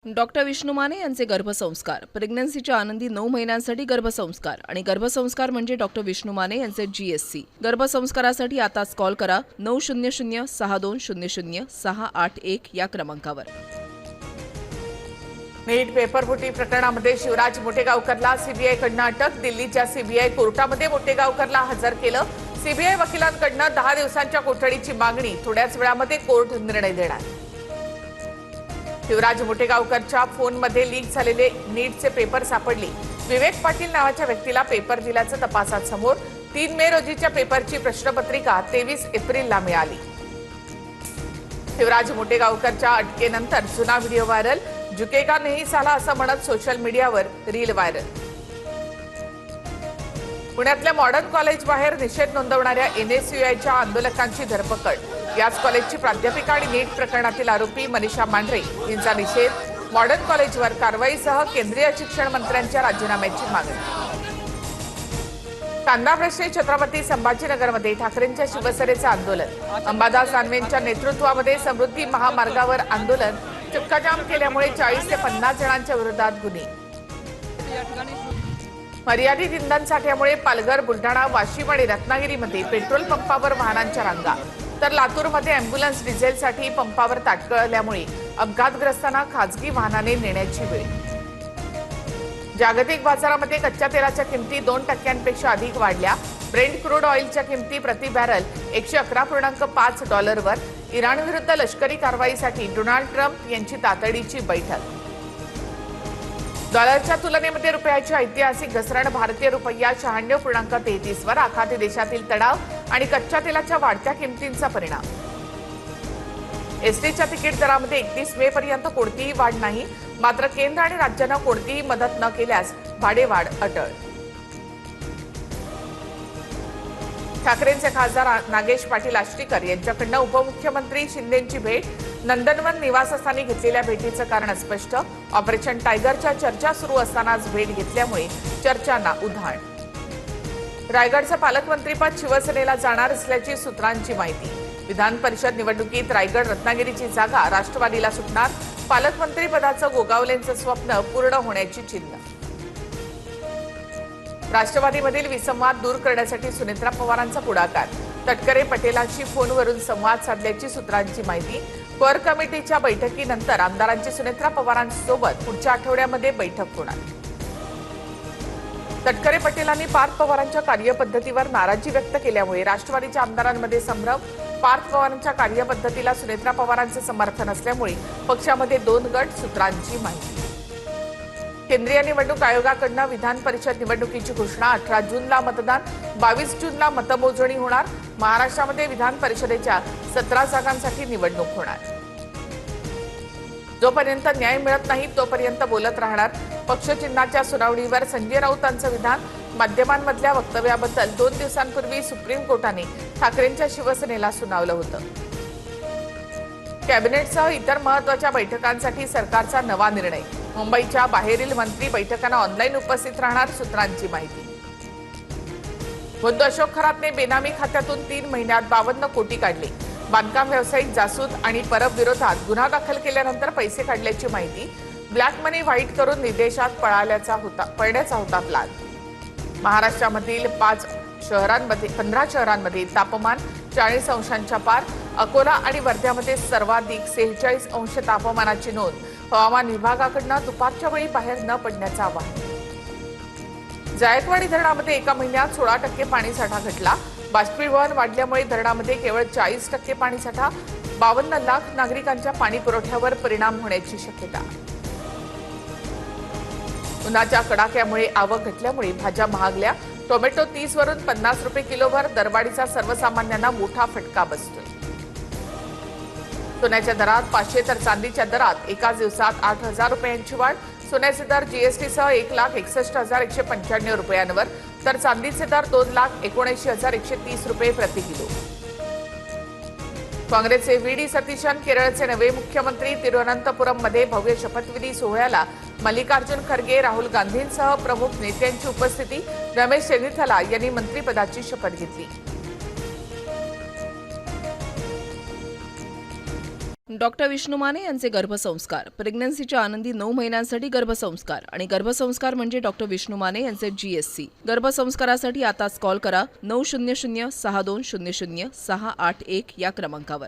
Doctor Vishnu Mane यांचे गर्भसंस्कार, प्रेग्नन्सीच्या आनंदी 9 महिन्यांसाठी गर्भसंस्कार आणि गर्भसंस्कार म्हणजे डॉक्टर विष्णू माने यांचे GSC। गर्भसंस्कारासाठी आताच कॉल करा 900-6200-681 या क्रमांकावर। नीट पेपरफुटी प्रकरणामध्ये शिवराज मोटेगावकरला सीबीआय कडून अटक। दिल्लीच्या सीबीआय कोर्टामध्ये मोटेगावकरला हजर केलं। सीबीआय वकिलांकडून 10 दिवसांच्या कोठडीची मागणी। थोड्याच वेळामध्ये कोर्ट निर्णय देणार। शिवराज मोटेगावकरच्या फोनमध्ये लीक झालेले नीटचे पेपर सापडले। विवेक पाटील नावाच्या व्यक्तीला पेपर दिल्याचं तपासात समोर। 3 मे रोजीच्या पेपरची प्रश्नपत्रिका 23 एप्रिलला मिळाली। शिवराज मोटेगावकरच्या अटकेनंतर जुना व्हिडिओ व्हायरल। झुकेगा नहीं साला असं म्हणत सोशल मीडियावर रील व्हायरल। पुण्यातल्या मॉडर्न कॉलेज बाहेर निषेध नोंदवणाऱ्या NSUIच्या आंदोलकांची धरपकड। याच कॉलेजची प्राध्यापिका आणि नीट प्रकरणातील आरोपी मनीषा मांढरे यांचा निषेध। मॉडर्न कॉलेजवर कारवाईसह केंद्रीय शिक्षण मंत्र्यांच्या राजीनाम्याची मागणी। कांदाप्रश्नी छत्रपती संभाजीनगरमध्ये ठाकरेंच्या शिवसेनेचं आंदोलन। अंबादास दानवेंच्या नेतृत्वामध्ये समृद्धी महामार्गावर आंदोलन। चक्काजाम केल्यामुळे 40 ते 50 जणांच्या विरोधात गुन्हे। मर्यादित इंधन साठ्यामुळे पालघर, बुलढाणा, वाशिम आणि रत्नागिरीमध्ये पेट्रोल पंपावर वाहनांच्या रांगा, तर लातूरमध्ये अँब्युलन्स डिझेलसाठी पंपावर ताटकळल्यामुळे अपघातग्रस्तांना खासगी वाहनाने नेण्याची वेळ। जागतिक बाजारामध्ये कच्च्या तेलाच्या किमती 2% अधिक वाढल्या। ब्रेंट क्रूड ऑइलच्या किमती प्रति बॅरल $111.5 वर। इराणविरुद्ध लष्करी कारवाईसाठी डोनाल्ड ट्रम्प यांची तातडीची बैठक। डॉलरच्या तुलनेमध्ये रुपयाची ऐतिहासिक घसरण। भारतीय रुपया 96.33 वर। आखाती देशातील तणाव आणि कच्च्या तेलाच्या वाढत्या किमतींचा परिणाम। एसटीच्या तिकीट दरामध्ये 31 मे पर्यंत कोणतीही वाढ नाही। मात्र केंद्र आणि राज्यानं कोणतीही मदत न केल्यास भाडेवाढ अटळ। ठाकरेंचे खासदार नागेश पाटील आष्टीकर यांच्याकडून उपमुख्यमंत्री शिंदेंची भेट। नंदनवन निवासस्थानी घेतलेल्या भेटीचं कारण स्पष्ट। ऑपरेशन टायगरच्या चर्चा सुरू असतानाच भेट घेतल्यामुळे चर्चांना उधाण। रायगडचं पालकमंत्रीपद शिवसेनेला जाणार असल्याची सूत्रांची माहिती। विधान परिषद निवडणुकीत रायगड रत्नागिरीची जागा राष्ट्रवादीला सुटणार। पालकमंत्रीपदाचं गोगावलेंचं स्वप्न पूर्ण होण्याची चिन्ह। राष्ट्रवादीमधील विसंवाद दूर करण्यासाठी सुनेत्रा पवारांचा पुढाकार। तटकरे पटेलांशी फोनवरून संवाद साधल्याची सूत्रांची माहिती। कोर कमिटीच्या बैठकीनंतर आमदारांची सुनेत्रा पवारांसोबत पुढच्या आठवड्यामध्ये बैठक होणार। तटकरे पटेलांनी पार्थ पवारांच्या कार्यपद्धतीवर नाराजी व्यक्त केल्यामुळे राष्ट्रवादीच्या आमदारांमध्ये संभ्रम। पार्थ पवारांच्या कार्यपद्धतीला सुनेत्रा पवारांचं समर्थन असल्यामुळे पक्षामध्ये 2 गट, सूत्रांची माहिती। केंद्रीय निवडणूक आयोगाकडून विधान परिषद निवडणुकीची घोषणा। 18 जूनला मतदान, 22 जूनला मतमोजणी होणार। महाराष्ट्रामध्ये विधान परिषदेच्या 17 जागांसाठी निवडणूक होणार। जोपर्यंत न्याय मिळत नाही तोपर्यंत बोलत राहणार। पक्षचिन्हाच्या सुनावणीवर संजय राऊतांचं विधान। माध्यमांमधल्या वक्तव्याबद्दल 2 दिवसांपूर्वी सुप्रीम कोर्टाने ठाकरेंच्या शिवसेनेला सुनावलं होतं। कॅबिनेटसह इतर महत्त्वाच्या बैठकांसाठी सरकारचा नवा निर्णय। मुंबईच्या बाहेरील मंत्री बैठकांना ऑनलाईन उपस्थित राहणार, सूत्रांची माहिती। खुद्द अशोक खरातने बेनामी खात्यातून 3 महिन्यात 52 कोटी काढले। बांधकाम व्यावसायिक जासूद आणि परब विरोधात गुन्हा दाखल केल्यानंतर पैसे काढल्याची माहिती। ब्लॅक मनी व्हाईट करून विदेशात पळण्याचा होता प्लॅन। महाराष्ट्रामधील 15 शहरांमध्ये तापमान 40 अंशांच्या पार। अकोला आणि वर्ध्यामध्ये सर्वाधिक 46 अंश तापमानाची नोंद। हवामान विभागाकडून दुपारच्या वेळी बाहेर न पडण्याचं आवाहन। जायकवाडी धरणामध्ये एका महिन्यात 16% पाणीसाठा घटला। बाष्पीभवन वाढल्यामुळे धरणामध्ये केवळ 40% पाणीसाठा। 52 लाख नागरिकांच्या पाणी पुरवठ्यावर परिणाम होण्याची शक्यता। उन्हाच्या कडाक्यामुळे आवक घटल्यामुळे भाज्या महागल्या। टोमॅटो 30 वरून 50 रुपये किलोवर। दरवाढीचा सर्वसामान्यांना मोठा फटका बसतोय। सोन्याच्या दरात 500 तर चांदीच्या दरात एकाच दिवसात 8,000 रुपयांची वाढ। सोन्याचे दर जीएसटीसह 1,61,195 रुपयांवर, तर चांदीचे दर 2,79,130 रुपये प्रति किलो। काँग्रेसचे व्ही.डी. सतीशन केरळचे नवे मुख्यमंत्री। तिरुवनंतपुरममध्ये भव्य शपथविधी सोहळ्याला मल्लिकार्जुन खरगे, राहुल गांधींसह प्रमुख नेत्यांची उपस्थिती। रमेश चेन्निथला यांनी मंत्रिपदाची शपथ घेतली। डॉक्टर विष्णू माने यांचे गर्भसंस्कार, प्रेग्नन्सीच्या आनंदी 9 महिन्यांसाठी गर्भसंस्कार आणि गर्भसंस्कार म्हणजे डॉक्टर विष्णू माने यांचे GSC. गर्भसंस्कारासाठी आताच कॉल करा 900 6200 681 या क्रमांकावर.